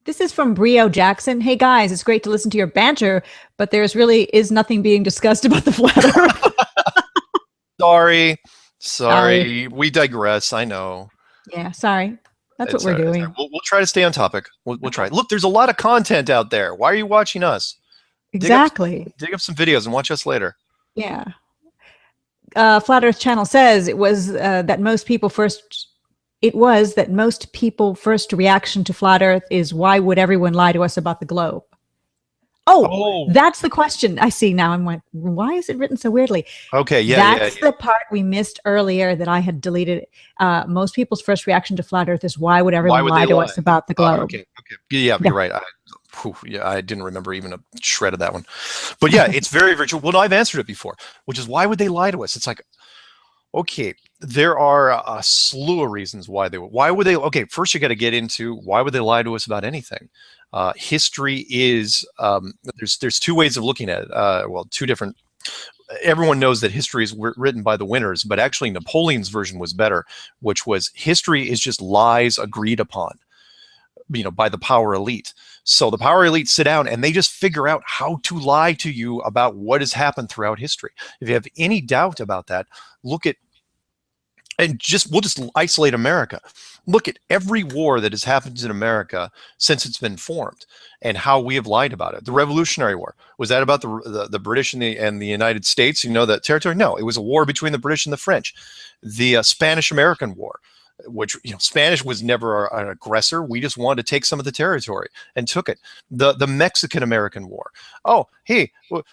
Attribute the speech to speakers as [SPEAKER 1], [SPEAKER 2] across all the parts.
[SPEAKER 1] This is from Brio Jackson. Hey guys, it's great to listen to your banter, but there's really is nothing being discussed about the flat Earth.
[SPEAKER 2] Sorry,
[SPEAKER 1] Sorry.
[SPEAKER 2] sorry. We digress. I know.
[SPEAKER 1] Yeah, sorry. That's what
[SPEAKER 2] It's
[SPEAKER 1] we're
[SPEAKER 2] all right. It's all right.
[SPEAKER 1] doing.
[SPEAKER 2] We'll try to stay on topic. We'll
[SPEAKER 1] Okay.
[SPEAKER 2] try. Look, there's a lot of content out there. Why are you watching us? Dig up
[SPEAKER 1] Exactly.
[SPEAKER 2] dig up some videos and watch us later.
[SPEAKER 1] Yeah. Flat Earth Channel says it was that most people first reaction to flat Earth is why would everyone lie to us about the globe? Oh,
[SPEAKER 2] Oh,
[SPEAKER 1] that's the question. I see now. I'm like, why is it written so weirdly?
[SPEAKER 2] okay. Yeah, yeah,
[SPEAKER 1] That's
[SPEAKER 2] yeah.
[SPEAKER 1] the part we missed earlier that I had deleted. Most people's first reaction to flat Earth is why would
[SPEAKER 2] Why
[SPEAKER 1] everyone
[SPEAKER 2] would they
[SPEAKER 1] lie to
[SPEAKER 2] lie?
[SPEAKER 1] us about the globe?
[SPEAKER 2] Okay, okay. Yeah,
[SPEAKER 1] Yeah.
[SPEAKER 2] you're right. Yeah, I didn't remember even a shred of that one. But yeah, it's very, very true. Well, no, I've answered it before, which is why would they lie to us? It's like, okay, there are a slew of reasons why they would. Why would they? Okay, first you got to get into why would they lie to us about anything. History is there's two ways of looking at it. Well, two different. Everyone knows that history is written by the winners, but actually Napoleon's version was better, which was history is just lies agreed upon, by the power elite. So the power elite sit down and they just figure out how to lie to you about what has happened throughout history. If you have any doubt about that, look at and just we'll just isolate America. Look at every war that has happened in America since it's been formed, and how we have lied about it. The Revolutionary War, was that about the British and the United States? That territory? No, it was a war between the British and the French. The Spanish-American War, which Spanish was never an aggressor. We just wanted to take some of the territory and took it. The Mexican-American War. Oh, hey,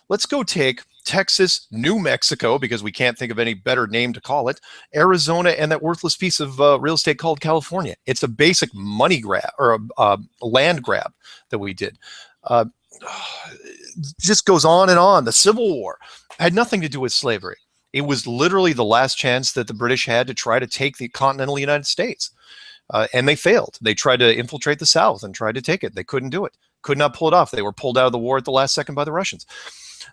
[SPEAKER 2] let's go take Texas, New Mexico, because we can't think of any better name to call it, Arizona, and that worthless piece of real estate called California. It's a basic money grab or a land grab that we did. Uh, just goes on and on. The Civil War had nothing to do with slavery. It was literally the last chance that the British had to try to take the continental United States. And they failed. They tried to infiltrate the South and tried to take it. They couldn't do it, could not pull it off. They were pulled out of the war at the last second by the Russians.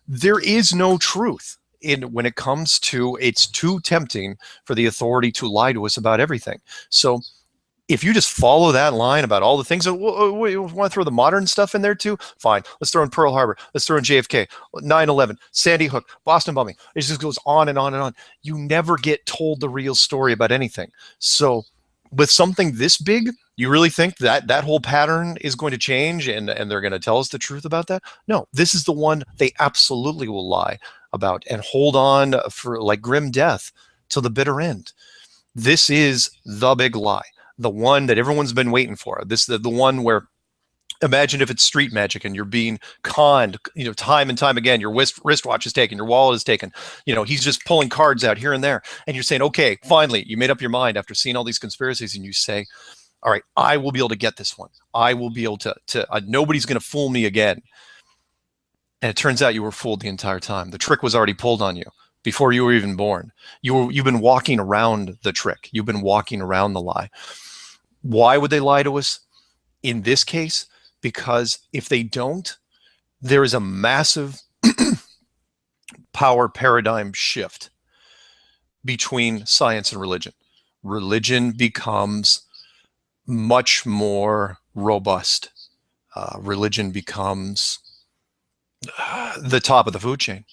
[SPEAKER 2] There is no truth when it comes to, it's too tempting for the authority to lie to us about everything. So if you just follow that line about all the things, we want to throw the modern stuff in there too, fine. Let's throw in Pearl Harbor. Let's throw in JFK, 9/11, Sandy Hook, Boston bombing. It just goes on and on and on. You never get told the real story about anything. So with something this big, you really think that that whole pattern is going to change and they're going to tell us the truth about that? No, this is the one they absolutely will lie about and hold on for like grim death till the bitter end. This is the big lie, the one that everyone's been waiting for. This is the one where, imagine if it's street magic and you're being conned, time and time again. Your wristwatch is taken, your wallet is taken. He's just pulling cards out here and there, and you're saying, okay, finally, you made up your mind after seeing all these conspiracies, and you say, all right, I will be able to get this one. I will be able to nobody's going to fool me again. And it turns out you were fooled the entire time. The trick was already pulled on you before you were even born. You've been walking around the trick. You've been walking around the lie. Why would they lie to us in this case? Because if they don't, there is a massive power paradigm shift between science and religion. Religion becomes much more robust. Religion becomes the top of the food chain,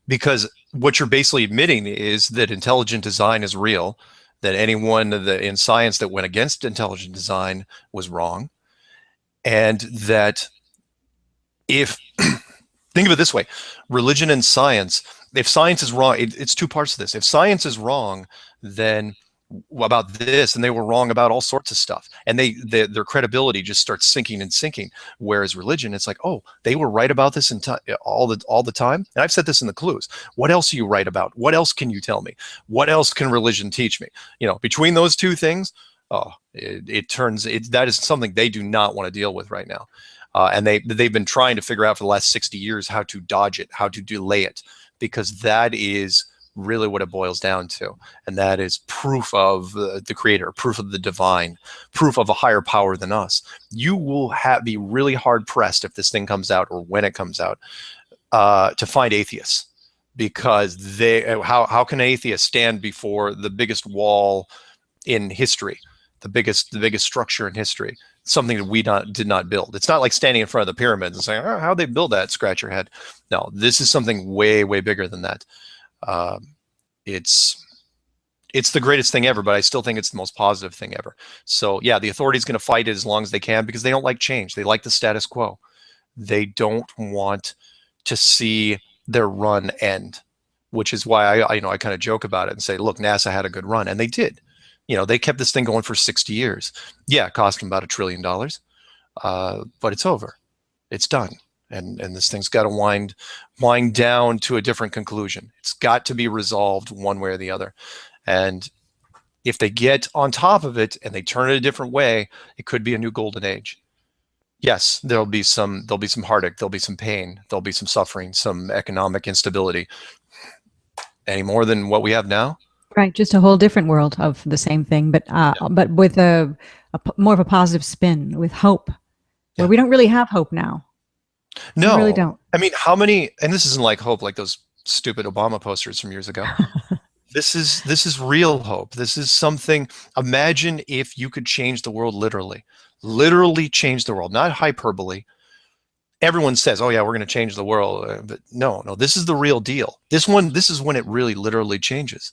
[SPEAKER 2] because what you're basically admitting is that intelligent design is real, that anyone in science that went against intelligent design was wrong, and that if think of it this way, religion and science, if science is wrong, it's two parts of this. If science is wrong, then about this, and they were wrong about all sorts of stuff, and their credibility just starts sinking and sinking. Whereas religion, it's like, oh, they were right about this all the time. And I've said this in the clues. What else are you right about? What else can you tell me? What else can religion teach me? Between those two things, oh, that is something they do not want to deal with right now. And they've been trying to figure out for the last 60 years how to dodge it, how to delay it, because that is really what it boils down to. And that is proof of the creator, proof of the divine, proof of a higher power than us. You will be really hard pressed if this thing comes out, or when it comes out, to find atheists, because how can an atheist stand before the biggest wall in history the biggest structure in history. Something that we did not build. It's not like standing in front of the pyramids and saying, oh, how'd they build that? Scratch your head. No, this is something way, way bigger than that. It's the greatest thing ever, but I still think it's the most positive thing ever. So yeah, the authority's going to fight it as long as they can because they don't like change. They like the status quo. They don't want to see their run end, which is why I kind of joke about it and say, look, NASA had a good run, and they did. They kept this thing going for 60 years. Yeah, it cost them about $1 trillion, but it's over. It's done. And this thing's got to wind down to a different conclusion. It's got to be resolved one way or the other. And if they get on top of it and they turn it a different way, it could be a new golden age. Yes, there'll be some heartache, there'll be some pain, there'll be some suffering, some economic instability. Any more than what we have now?
[SPEAKER 1] Right, just a whole different world of the same thing, but with a more of a positive spin, with hope, where we don't really have hope now.
[SPEAKER 2] No,
[SPEAKER 1] we really don't.
[SPEAKER 2] I mean, how many? And this isn't like hope, like those stupid Obama posters from years ago. This is real hope. This is something. Imagine if you could change the world literally change the world, not hyperbole. Everyone says, "Oh yeah, we're going to change the world," but no, this is the real deal. This is when it really literally changes,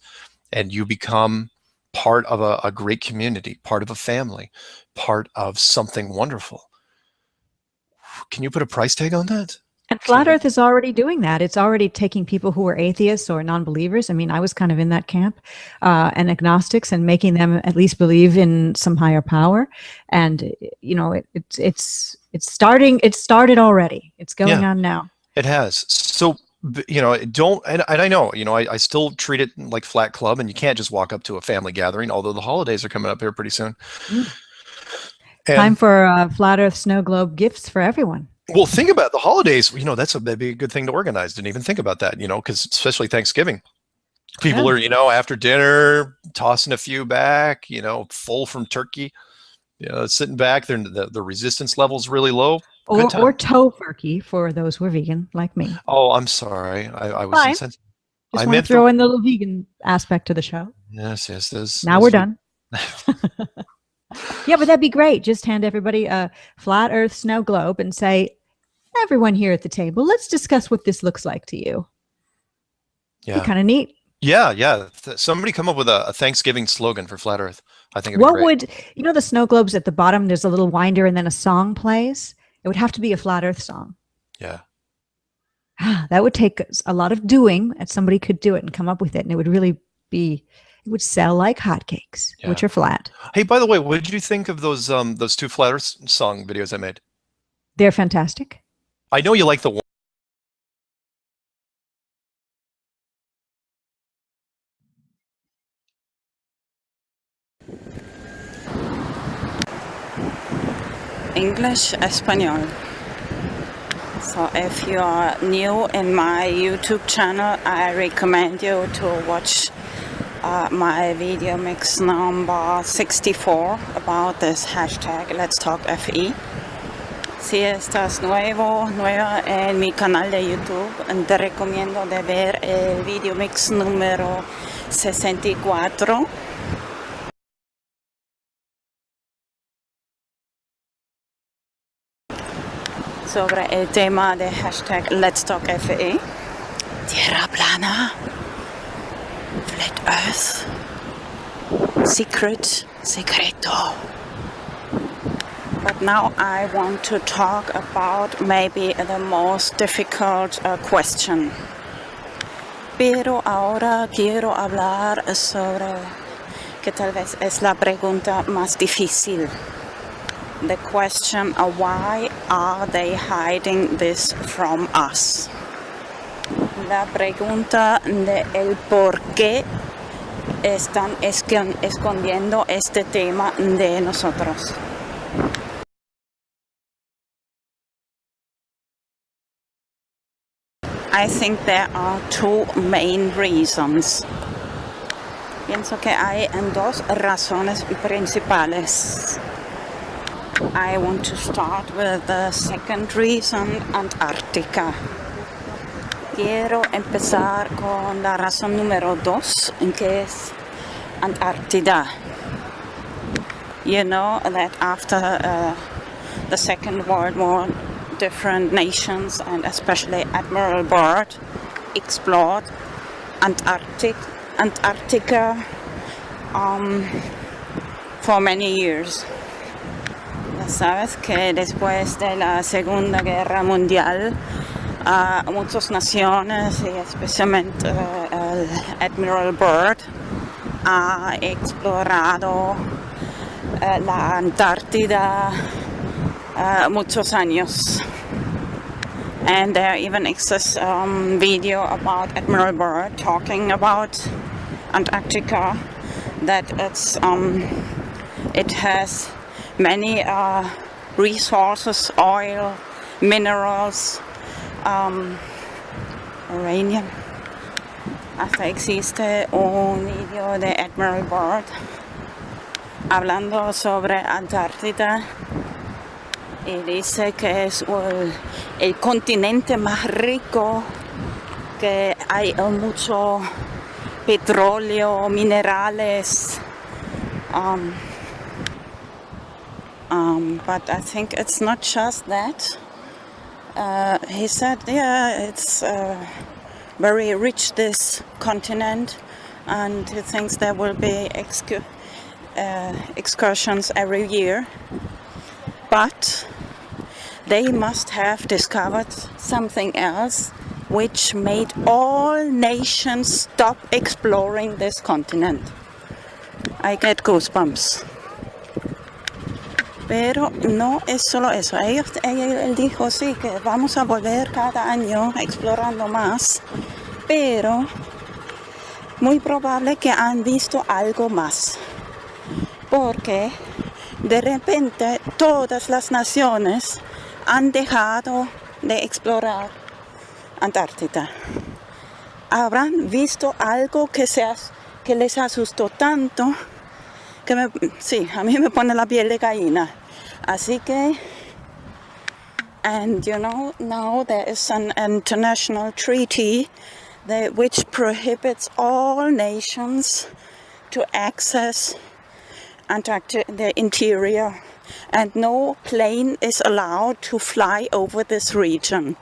[SPEAKER 2] and you become part of a great community, part of a family, part of something wonderful. Can you put a price tag on that?
[SPEAKER 1] And Flat Earth is already doing that. It's already taking people who are atheists or non-believers. I mean, I was kind of in that camp, and agnostics, and making them at least believe in some higher power. And it's starting. It started already. It's going on now.
[SPEAKER 2] It has. So don't. And I know. I still treat it like Flat Club, and you can't just walk up to a family gathering. Although the holidays are coming up here pretty soon.
[SPEAKER 1] Time for Flat Earth snow globe gifts for everyone.
[SPEAKER 2] Well, think about the holidays. That'd be a good thing to organize. Didn't even think about that, because especially Thanksgiving, people are, after dinner, tossing a few back, full from turkey, sitting back there. The resistance level's really low.
[SPEAKER 1] Or tofurkey for those who are vegan like me.
[SPEAKER 2] Oh, I'm sorry. I was insensitive.
[SPEAKER 1] Just want to throw in the little vegan aspect to the show.
[SPEAKER 2] Yes.
[SPEAKER 1] Now we're done. Yeah, but that'd be great. Just hand everybody a flat Earth snow globe and say, everyone here at the table, let's discuss what this looks like to you. Yeah. Kind of neat.
[SPEAKER 2] Yeah. Somebody come up with a Thanksgiving slogan for Flat Earth. I think it'd be great.
[SPEAKER 1] The snow globes at the bottom, there's a little winder and then a song plays. It would have to be a Flat Earth song.
[SPEAKER 2] Yeah.
[SPEAKER 1] That would take a lot of doing, and somebody could do it and come up with it. And it would really be... It would sell like hotcakes, which are flat.
[SPEAKER 2] Hey, by the way, what did you think of those two Flat Earth song videos I made?
[SPEAKER 1] They're fantastic.
[SPEAKER 2] I know you like the one.
[SPEAKER 3] English, Espanol. So if you are new in my YouTube channel, I recommend you to watch my video mix number 64 about this hashtag Let's Talk FE. Si estás nueva en mi canal de YouTube, te recomiendo de ver el video mix número 64 sobre el tema de hashtag Let's Talk FE. Tierra plana. Flat Earth, secreto. But now I want to talk about maybe the most difficult question. Pero ahora quiero hablar sobre que tal vez es la pregunta más difícil. The question of why are they hiding this from us? La pregunta de el por qué están escondiendo este tema de nosotros. I think there are two main reasons. Pienso que hay dos razones principales. I want to start with the second reason, Antarctica. Quiero empezar con la razón número 2, que es Antártida. You know that after the Second World War, different nations and especially Admiral Byrd explored Antarctica for many years. Ya sabes que después de la Segunda Guerra Mundial, muchas naciones y especialmente el Admiral Byrd ha explorado la Antártida muchos años. And there even exists video about Admiral Byrd talking about Antarctica, that it has many resources, oil, minerals, uranium. Hasta existe un video de Admiral Byrd hablando sobre Antártida y dice que es el continente más rico, que hay mucho petróleo, minerales. But I think it's not just that. He said, yeah, it's very rich, this continent, and he thinks there will be excursions every year. But they must have discovered something else which made all nations stop exploring this continent. I get goosebumps. Pero no es solo eso. Él dijo, sí, que vamos a volver cada año explorando más, pero muy probable que han visto algo más. Porque de repente todas las naciones han dejado de explorar Antártida. Habrán visto algo que les asustó tanto que a mí me pone la piel de gallina. Así que, and you know, now there is an international treaty which prohibits all nations to access Antarctica, the interior, and no plane is allowed to fly over this region.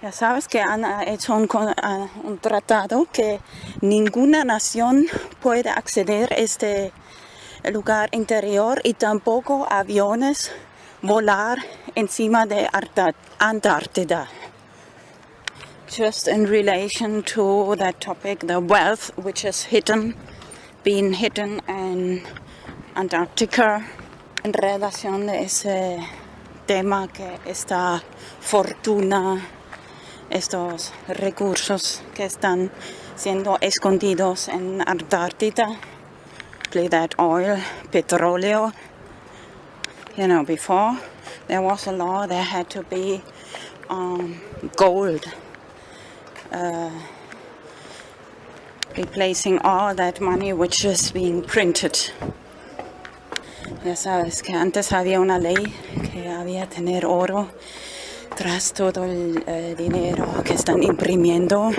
[SPEAKER 3] Ya sabes que han hecho un tratado que ninguna nación puede acceder a este lugar interior y tampoco aviones volar encima de Antártida. Just in relation to that topic, the wealth which is being hidden in Antarctica, en relación de ese tema, que esta fortuna, estos recursos que están siendo escondidos en Antártida, that oil, petróleo. You know, before there was a law, there had to be gold, replacing all that money which is being printed. Ya sabes que antes había una ley que había tener oro tras todo el dinero que están imprimiendo,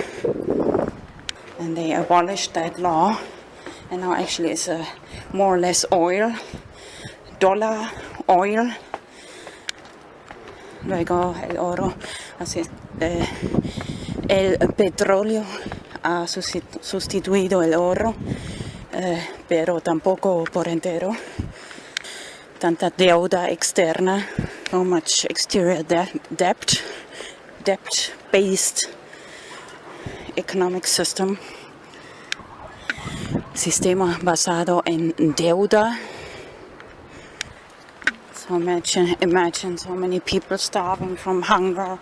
[SPEAKER 3] and they abolished that law, and now actually it's more or less oil, dollar, oil, luego el oro, así el petróleo ha sustituido el oro, pero tampoco por entero. Tanta deuda externa, so much exterior debt-based economic system, sistema basado en deuda. So imagine so many people starving from hunger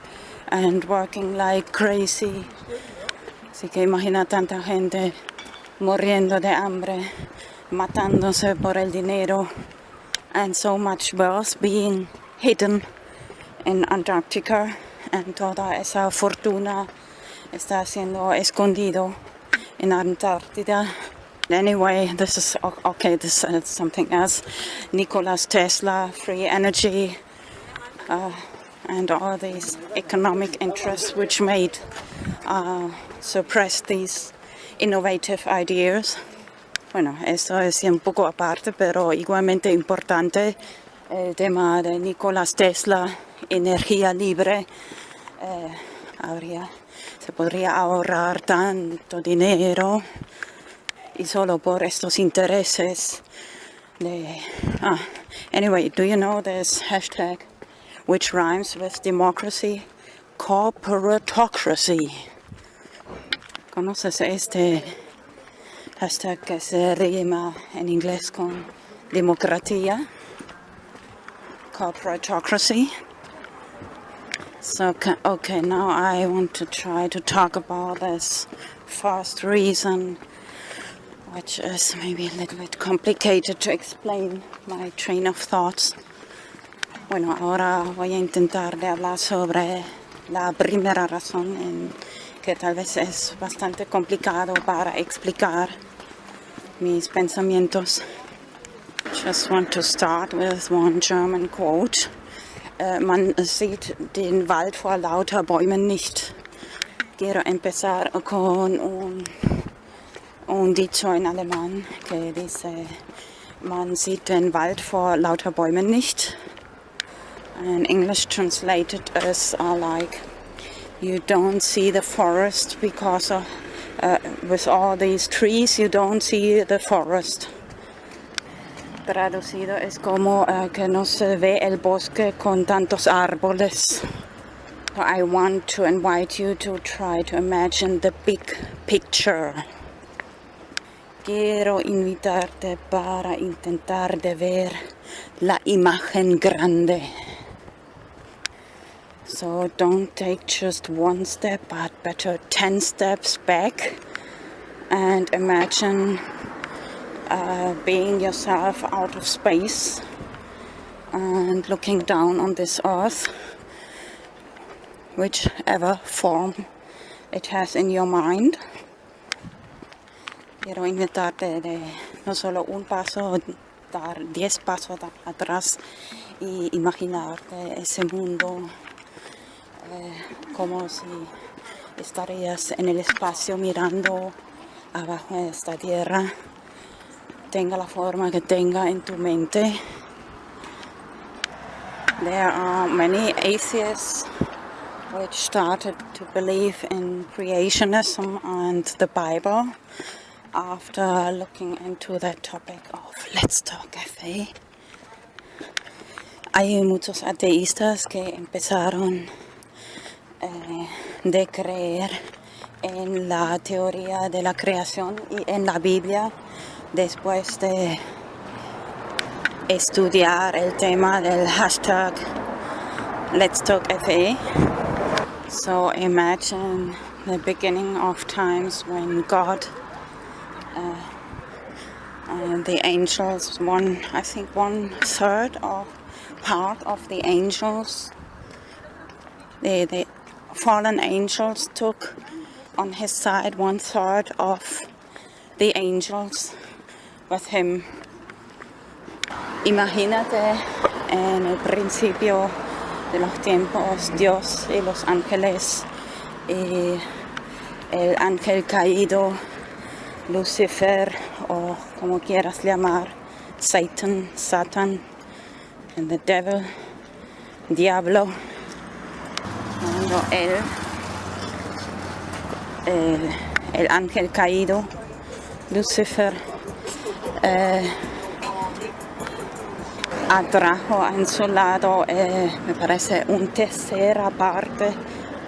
[SPEAKER 3] and working like crazy. Así que imagina tanta gente muriendo de hambre, matándose por el dinero. And so much wealth being hidden in Antarctica, and toda esa fortuna está siendo escondido in Antártida. Anyway, this is okay. This is something else. Nikola Tesla, free energy, and all these economic interests which suppress these innovative ideas. Bueno, esto es un poco aparte, pero igualmente importante. El tema de Nicolás Tesla, energía libre. Se podría ahorrar tanto dinero y solo por estos intereses de... Anyway, do you know this hashtag which rhymes with democracy? Corporatocracy. ¿Conoces este hashtag que se rima en inglés con democracia? Corporatocracy. So, okay, now I want to try to talk about this first reason, which is maybe a little bit complicated to explain my train of thoughts. Bueno, ahora voy a intentar de hablar sobre la primera razón, que tal vez es bastante complicado para explicar mis pensamientos. Just want to start with one German quote. Man sieht den Wald vor lauter Bäumen nicht. Quiero empezar con un dicho en alemán que dice, man sieht den Wald vor lauter Bäumen nicht. And English translated as like, you don't see the forest because of, with all these trees, you don't see the forest. Traducido es como que no se ve el bosque con tantos árboles. So I want to invite you to try to imagine the big picture. Quiero invitarte para intentar de ver la imagen grande. So don't take just one step, but better 10 steps back and imagine being yourself out of space and looking down on this earth, whichever form it has in your mind. Quiero invitarte de no solo un paso, dar 10 pasos atrás y imaginarte ese mundo como si estarías en el espacio mirando abajo de esta tierra. Tenga la forma que tenga en tu mente. There are many atheists which started to believe in creationism and the Bible after looking into that topic of Let's Talk Cafe. Hay muchos ateístas que empezaron de creer en la teoría de la creación y en la Biblia después de estudiar el tema del hashtag Let's Talk FA. So imagine the beginning of times when God and the angels, I think 1/3 of part of the angels, the fallen angels took on his side 1/3 of the angels with him. Imagínate en el principio de los tiempos, Dios y los ángeles y el ángel caído, Lucifer, o como quieras llamar, Satan, and the devil, diablo. Cuando el ángel caído, Lucifer, atrajo en su lado, me parece, una tercera parte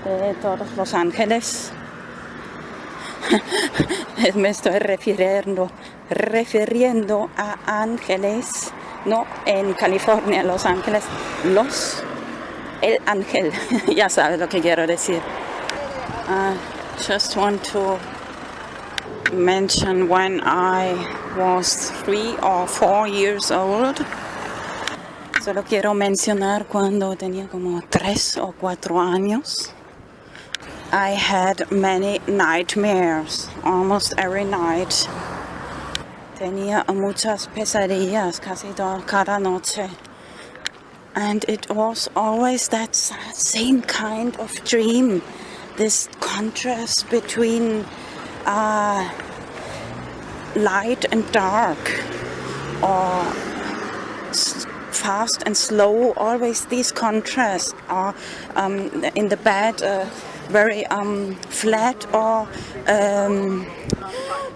[SPEAKER 3] de todos los ángeles. Me estoy refiriendo a ángeles, no en California, Los Ángeles, el ángel, ya sabes lo que quiero decir. Just want to mention when I was 3 or 4 years old. Solo quiero mencionar cuando tenía como 3 o 4 años. I had many nightmares, almost every night. Tenía muchas pesadillas casi cada noche. And it was always that same kind of dream. This contrast between light and dark, or fast and slow, always these contrasts, or in the bed very flat, or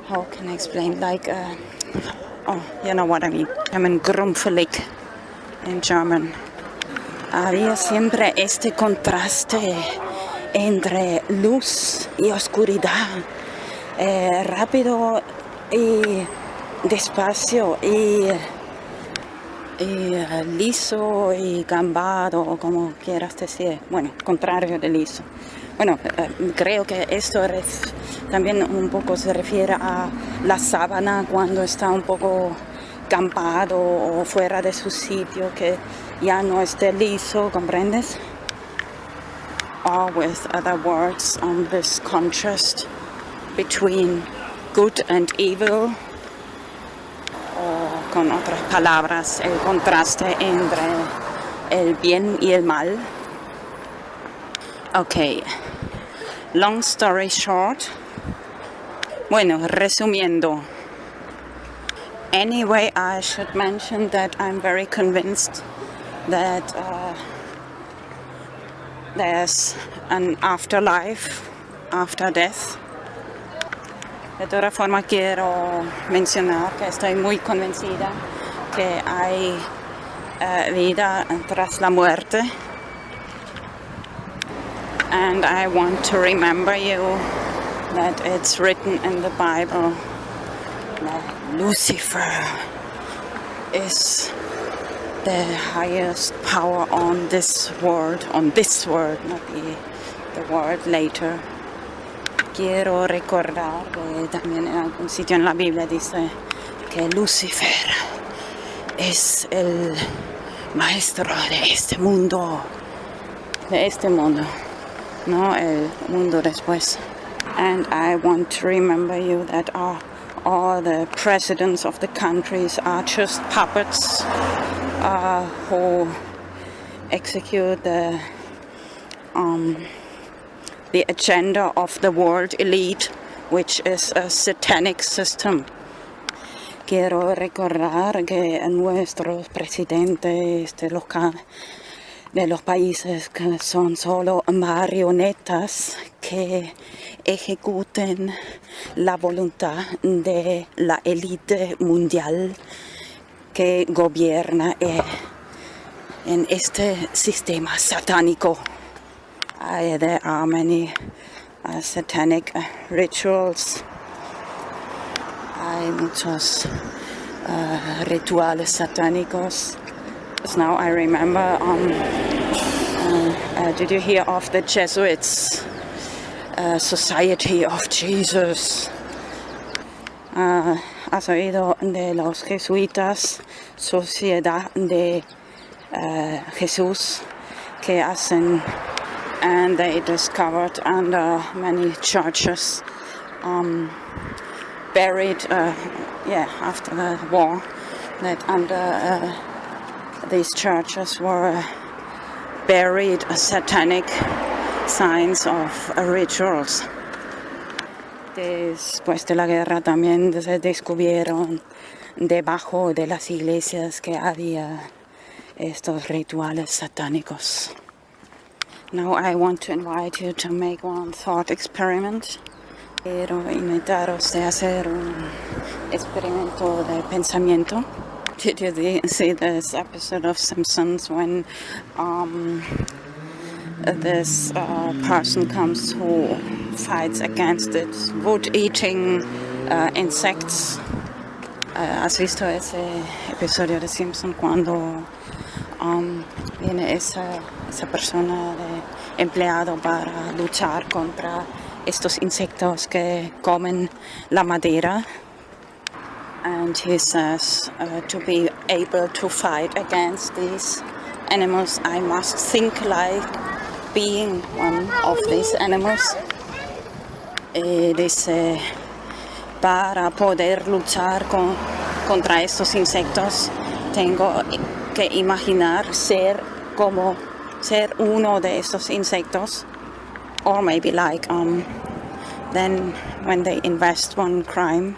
[SPEAKER 3] how can I explain, like oh, you know what I mean, grumpelig in German. Había siempre este contraste entre luz y oscuridad, rápido y despacio, y liso y gambado, como quieras decir. Bueno, contrario de liso. Bueno, creo que esto también un poco se refiere a la sábana cuando está un poco gambado o fuera de su sitio, que ya no esté liso, ¿comprendes? Or with other words, this contrast between good and evil, o con otras palabras, el contraste entre el bien y el mal. Okay, long story short. Bueno, resumiendo. Anyway, I should mention that I'm very convinced that there's an afterlife after death. De todas formas, quiero mencionar que estoy muy convencida que hay vida tras la muerte. And I want to remember you that it's written in the Bible that Lucifer is the highest power on this world, not the world later. Quiero recordar que también en algún sitio en la Biblia dice que Lucifer es el maestro de este mundo, no el mundo después. And I want to remember you that all the presidents of the countries are just puppets who execute the agenda of the world elite, which is a satanic system. Quiero recordar que nuestros presidentes de los países que son solo marionetas que ejecuten la voluntad de la élite mundial que gobierna en este sistema satánico. There are many satanic rituals. Hay muchos rituales satánicos. Now I remember, did you hear of the Jesuits? Society of Jesus. ¿Has oído de los jesuitas? Sociedad de Jesús, que hacen, and they discovered under many churches, buried, after the war, that under these churches were buried satanic signs of rituals. Después de la guerra también se descubrieron debajo de las iglesias que había estos rituales satánicos. Now I want to invite you to make one thought experiment. Quiero invitaros a hacer un experimento de pensamiento. Did you see this episode of Simpsons when this person comes who fights against it, wood-eating insects? ¿Has visto ese episodio de Simpsons cuando viene esa persona de empleado para luchar contra estos insectos que comen la madera? And he says, to be able to fight against these animals, I must think like being one of these animals. Y dice, para poder luchar contra estos insectos, tengo que imaginar ser uno de estos insectos. Or maybe like, then when they invest one crime,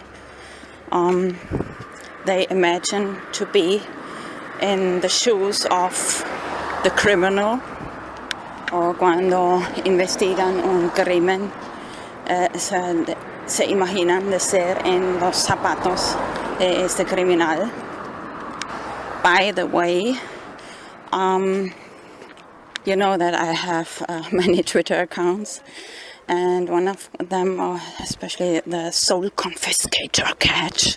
[SPEAKER 3] They imagine to be in the shoes of the criminal, o cuando investigan un crimen, se imaginan de ser en los zapatos de este criminal. By the way, you know that I have many Twitter accounts, and one of them, especially the Soul Confiscator Cat,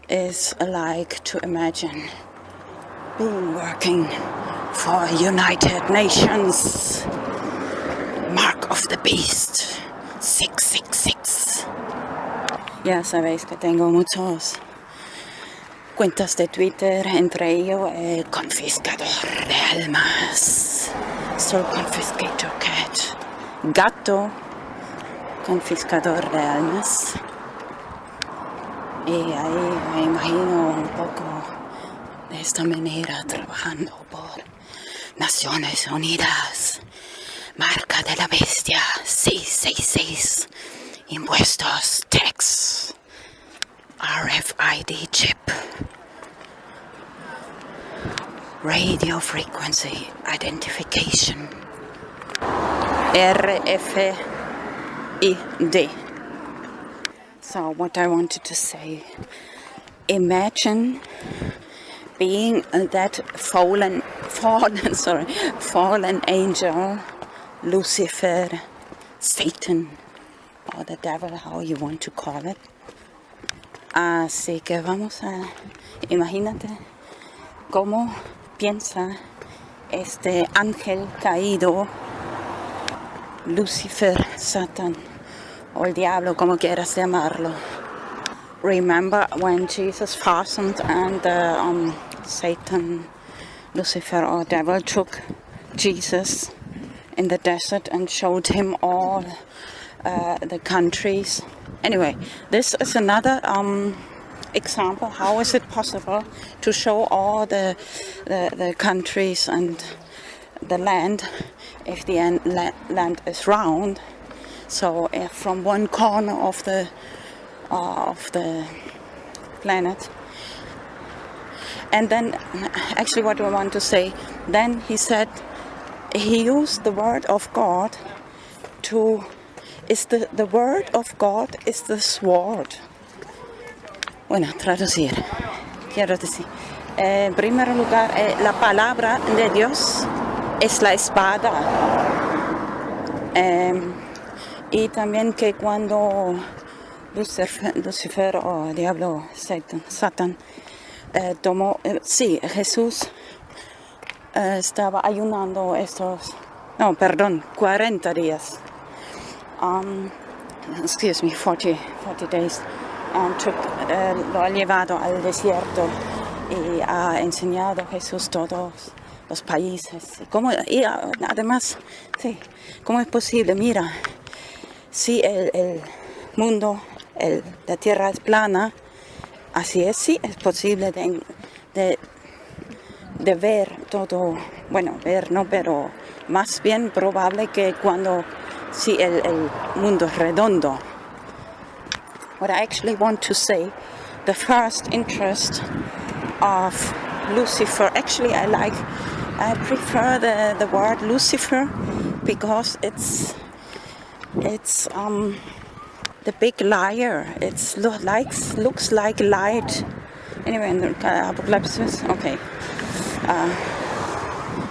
[SPEAKER 3] is like to imagine being working for United Nations, Mark of the Beast, 666. Ya sabéis que tengo muchos cuentas de Twitter, entre ellos el confiscador de almas, Soul Confiscator Cat, gato confiscador de almas. Y ahí me imagino un poco de esta manera trabajando por Naciones Unidas, marca de la bestia, 666, impuestos, tax, RFID chip, radio frequency identification, RFID. So what I wanted to say, imagine being that fallen angel, Lucifer, Satan, or the devil, how you want to call it. Así que vamos a, imagínate cómo piensa este ángel caído, Lucifer, Satan, o el diablo, como quieras llamarlo. Remember when Jesus fastened and Satan, Lucifer or devil took Jesus in the desert and showed him all the countries. Anyway, this is another example. How is it possible to show all the countries and the land if the land is round? So from one corner of the planet. And then actually what I want to say, then he said he used the word of God to, the word of God is the sword. Bueno, traducir, quiero decir, en primer lugar, la palabra de Dios es la espada. Y también que cuando Lucifer o diablo, Satan, tomó, sí, Jesús estaba ayunando 40 días. Excuse me, 40 days. Lo ha llevado al desierto y ha enseñado Jesús todos los países. Y además, sí, ¿cómo es posible? Mira, si el mundo, la tierra es plana, así es, sí, es posible de ver todo, bueno, ver no, pero más bien probable que cuando, si el mundo es redondo. What I actually want to say, the first interest of Lucifer, actually I prefer the word Lucifer because it's the big liar. It looks like light. Anyway, in the Apocalypse, okay.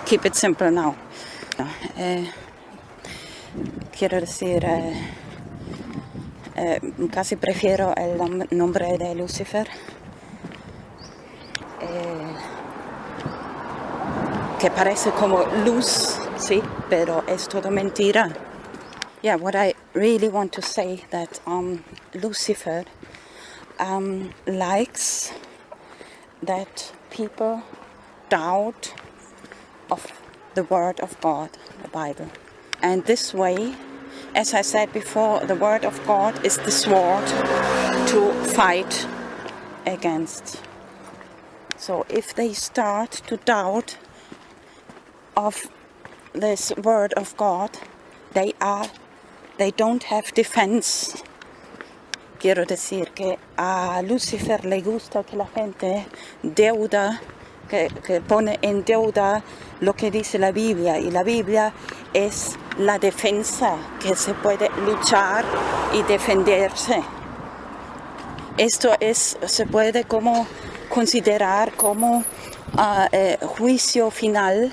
[SPEAKER 3] Keep it simple now. Quiero decir, casi prefiero el nombre de Lucifer, que parece como luz, sí, pero es todo mentira. Yeah, what I really want to say that Lucifer likes that people doubt of the word of God, the Bible. And this way, as I said before, the word of God is the sword to fight against. So if they start to doubt of this word of God, they don't have defense. quiero decir que a Lucifer le gusta que la gente deuda, que pone en deuda lo que dice la Biblia, y la Biblia es la defensa, que se puede luchar y defenderse. Esto se puede como considerar como juicio final.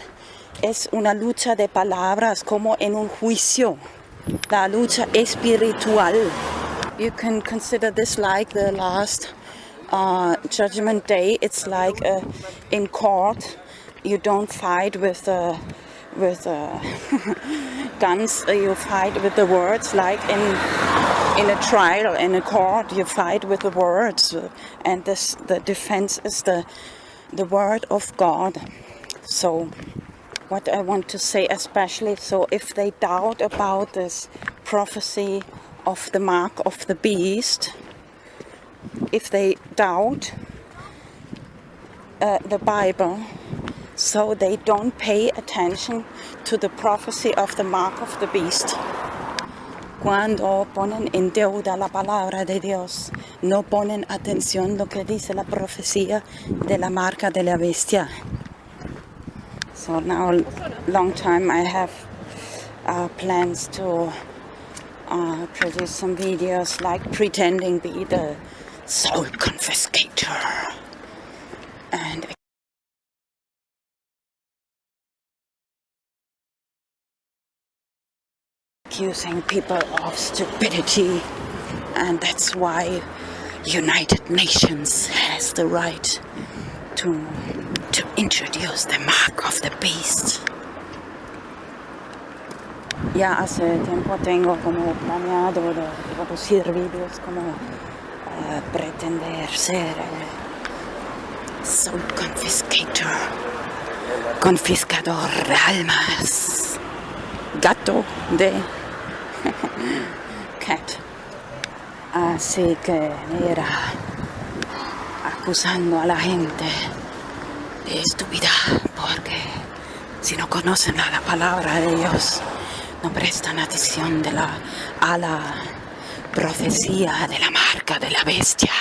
[SPEAKER 3] Es una lucha de palabras, como en un juicio, la lucha espiritual. You can consider this like the last judgment day. It's like in court. You don't fight with guns. You fight with the words, like in a trial, in a court. You fight with the words, and the defense is the word of God. So what I want to say especially, so if they doubt about this prophecy of the mark of the beast, if they doubt the Bible, so they don't pay attention to the prophecy of the mark of the beast. Cuando ponen en deuda la palabra de Dios, no ponen atención lo que dice la profecía de la marca de la bestia. So now, long time I have plans to produce some videos like pretending be the soul confiscator and accusing people of stupidity, and that's why United Nations has the right to introduce the mark of the beast. Ya hace tiempo tengo como planeado de producir vídeos como pretender ser soul confiscator, confiscador de almas, gato de cat. Así que era acusando a la gente de estupidez, porque si no conocen la palabra de Dios, no prestan atención a la profecía de la marca de la bestia.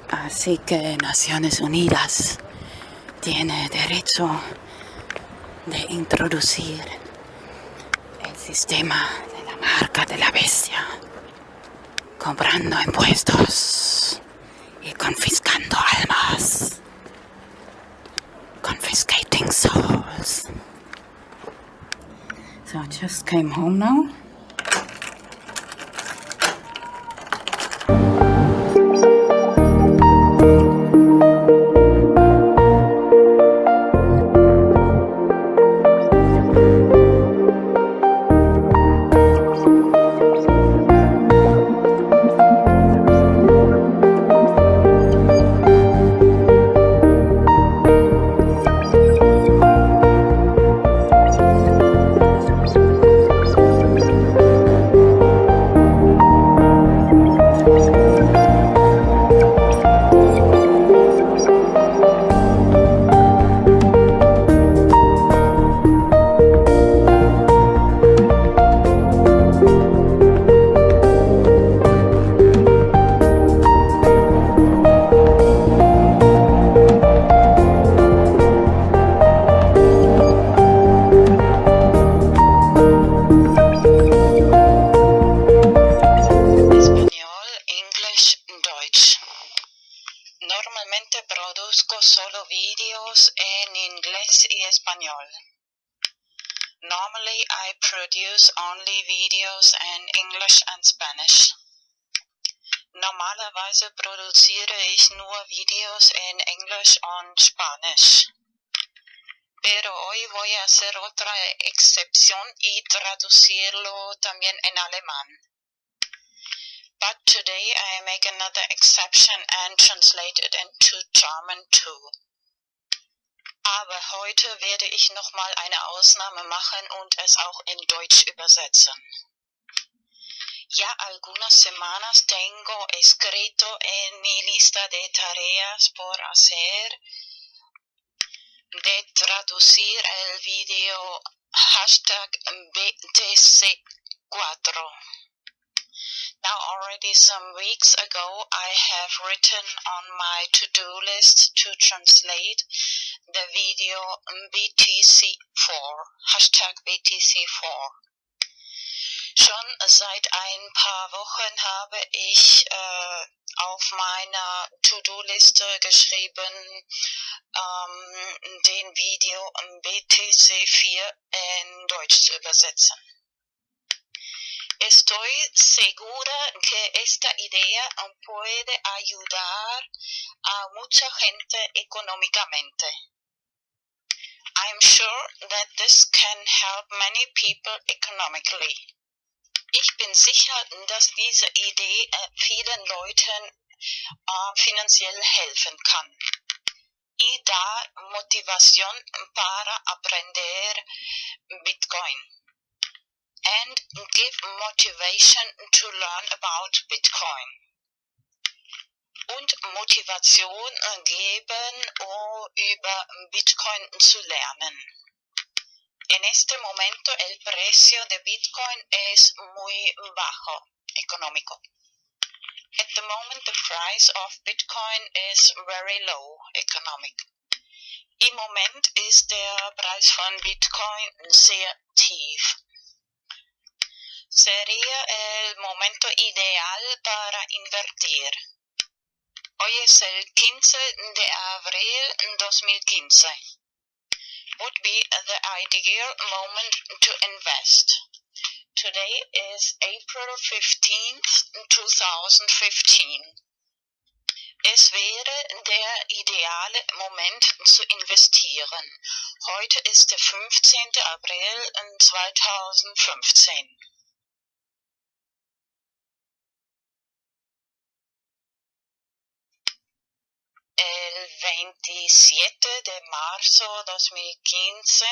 [SPEAKER 3] Así que Naciones Unidas tiene derecho de introducir el sistema de la marca de la bestia, cobrando impuestos y confiscando almas. Confiscating souls. So I just came home now. Normalmente produzco solo videos en inglés y español. Normally I produce only videos in English and Spanish. Normalerweise produziere ich nur Videos en English und Spanish. Pero hoy voy a hacer otra excepción y traducirlo también en alemán. But today I make another exception and translate it into German too. Aber heute werde ich nochmal eine Ausnahme machen und es auch in Deutsch übersetzen. Ya algunas semanas tengo escrito en mi lista de tareas por hacer de traducir el video #BTC4. Now, already some weeks ago, I have written on my to-do list to translate the video BTC4, Hashtag BTC4. Schon seit ein paar Wochen habe ich auf meiner To-Do-Liste geschrieben, den Video BTC4 in Deutsch zu übersetzen. Estoy segura que esta idea puede ayudar a mucha gente económicamente. I'm sure that this can help many people economically. Ich bin sicher, dass diese Idee vielen Leuten finanziell helfen kann. Y da motivación para aprender Bitcoin. And give motivation to learn about Bitcoin. Und Motivation geben, um über Bitcoin zu lernen. En este momento el precio de Bitcoin es muy bajo, económico. At the moment the price of Bitcoin is very low, economic. Im Moment ist der Preis von Bitcoin sehr tief. Sería el momento ideal para invertir. Hoy es el 15 de abril 2015. Would be the ideal moment to invest. Today is April 15th, 2015. Es wäre der ideale Moment zu investieren. Heute ist der 15. April 2015. El 27 de marzo 2015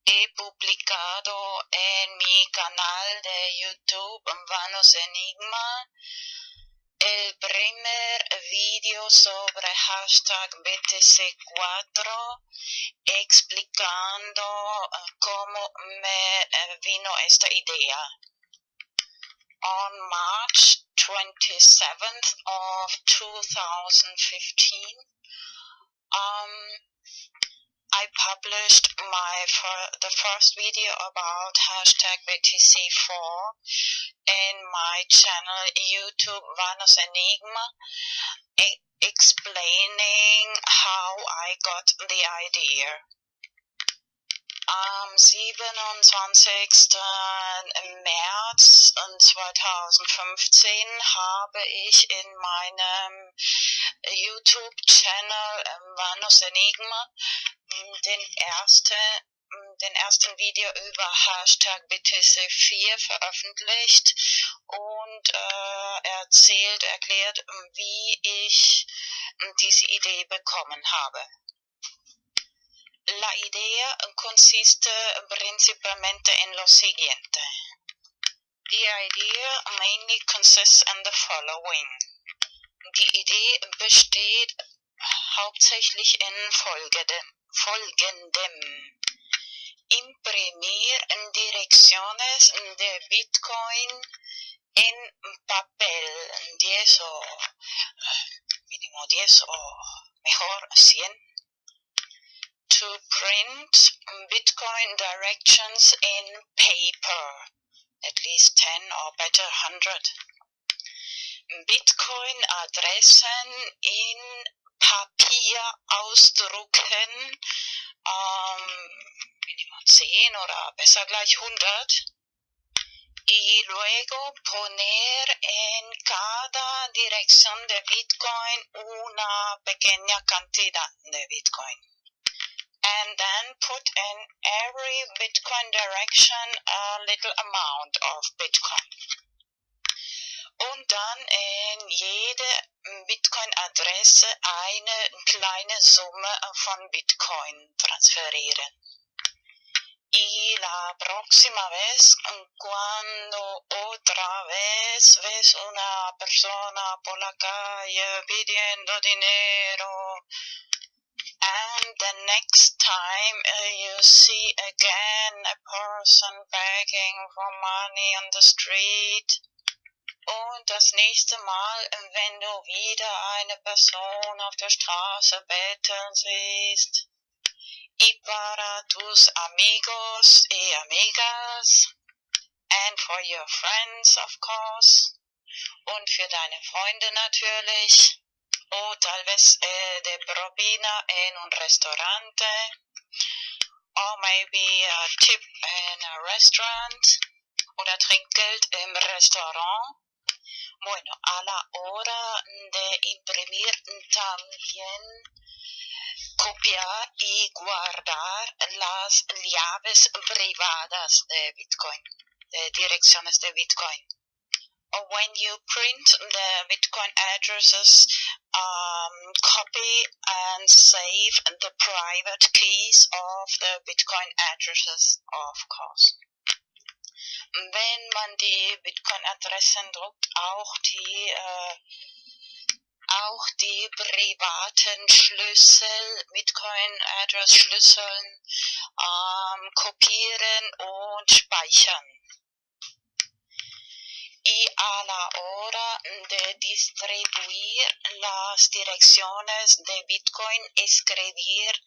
[SPEAKER 3] he publicado en mi canal de YouTube Vanos Enigma el primer video sobre hashtag BTC4 explicando cómo me vino esta idea. On March 27th of 2015, I published the first video about hashtag BTC4 in my channel YouTube Vanos Enigma, explaining how I got the idea. Am 27. März 2015 habe ich in meinem YouTube-Channel Vanos Enigma den ersten Video über Hashtag BTC4 veröffentlicht und erklärt, wie ich diese Idee bekommen habe. La idea consiste principalmente en lo siguiente. The idea mainly consists in the following. Die Idee besteht hauptsächlich in folgendem. Imprimir direcciones de Bitcoin en papel, 10 o mínimo 10 o mejor 100. To print Bitcoin directions in paper, at least 10 or better 100. Bitcoin-Adressen in Papier ausdrucken, mínimo 10 oder besser gleich 100. Y luego poner en cada dirección de Bitcoin una pequeña cantidad de Bitcoin. And then put in every Bitcoin direction a little amount of Bitcoin. Und dann in jede Bitcoin-Adresse eine kleine Summe von Bitcoin transferieren. Y la próxima vez, cuando otra vez ves una persona por la calle pidiendo dinero, and the next time you see again a person begging for money on the street, Und das nächste Mal, wenn du wieder eine Person auf der Straße betteln siehst, y para tus amigos y amigas, and for your friends, of course, und für deine Freunde natürlich, o tal vez de propina en un restaurante, or maybe a tip in a restaurant, oder Trinkgeld im Restaurant. Bueno, a la hora de imprimir también copiar y guardar las llaves privadas de Bitcoin, de direcciones de Bitcoin. Or when you print the Bitcoin addresses, copy and save the private keys of the Bitcoin addresses, of course. Wenn man die Bitcoin-Adressen druckt, auch die privaten Schlüssel, Bitcoin-Address-Schlüsseln kopieren und speichern. Y a la hora de distribuir las direcciones de Bitcoin, escribir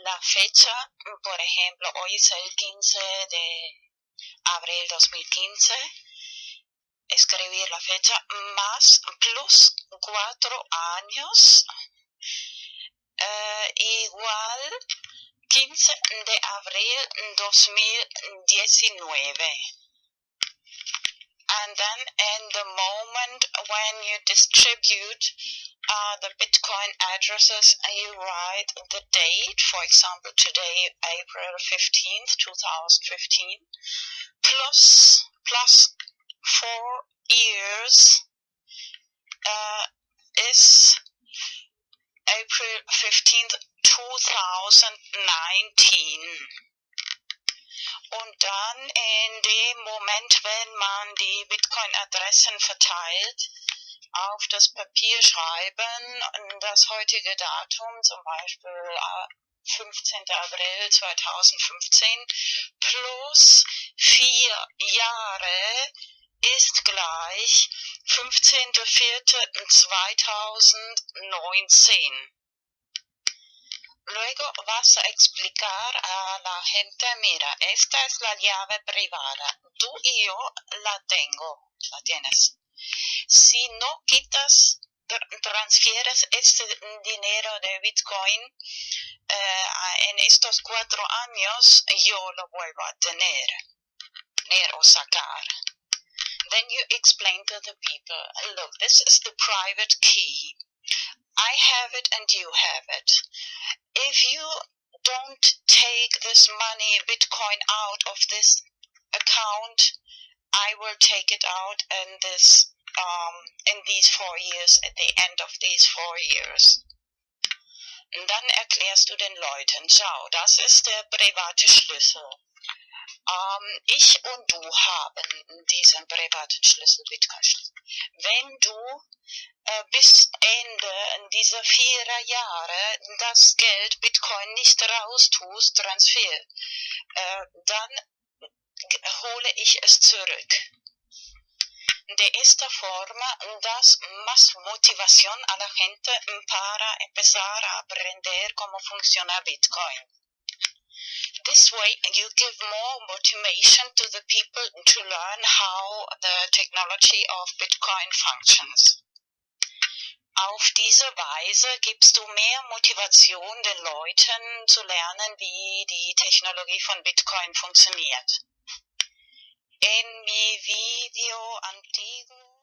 [SPEAKER 3] la fecha, por ejemplo, hoy es el 15 de abril 2015, escribir la fecha más plus 4 años, igual 15 de abril 2019. And then in the moment when you distribute the Bitcoin addresses, you write the date, for example, today, April 15th, 2015, plus 4 years is April 15th, 2019. Und dann in dem Moment, wenn man die Bitcoin-Adressen verteilt, auf das Papier schreiben, das heutige Datum, zum Beispiel 15. April 2015, plus 4 Jahre ist gleich 15.04.2019. Luego vas a explicar a la gente, mira, esta es la llave privada, tú y yo la tienes. Si no quitas, transfieres este dinero de Bitcoin en estos 4 años, yo lo vuelvo a tener o sacar. Then you explain to the people, look, this is the private key. I have it and you have it. If you don't take this money, Bitcoin, out of this account, I will take it out in these 4 years, at the end of these 4 years. Und dann erklärst du den Leuten, schau, das ist der private Schlüssel. Ich und du haben diesen privaten Schlüssel, Bitcoin-Schlüssel. Wenn du bis Ende dieser 4 Jahre das Geld Bitcoin nicht raustust, Transfer, dann hole ich es zurück. De esta forma das más motivación a la gente para empezar a aprender cómo funciona Bitcoin. This way you give more motivation to the people to learn how the technology of Bitcoin functions. Auf diese Weise gibst du mehr Motivation den Leuten zu lernen, wie die Technologie von Bitcoin funktioniert. En mi video antiguo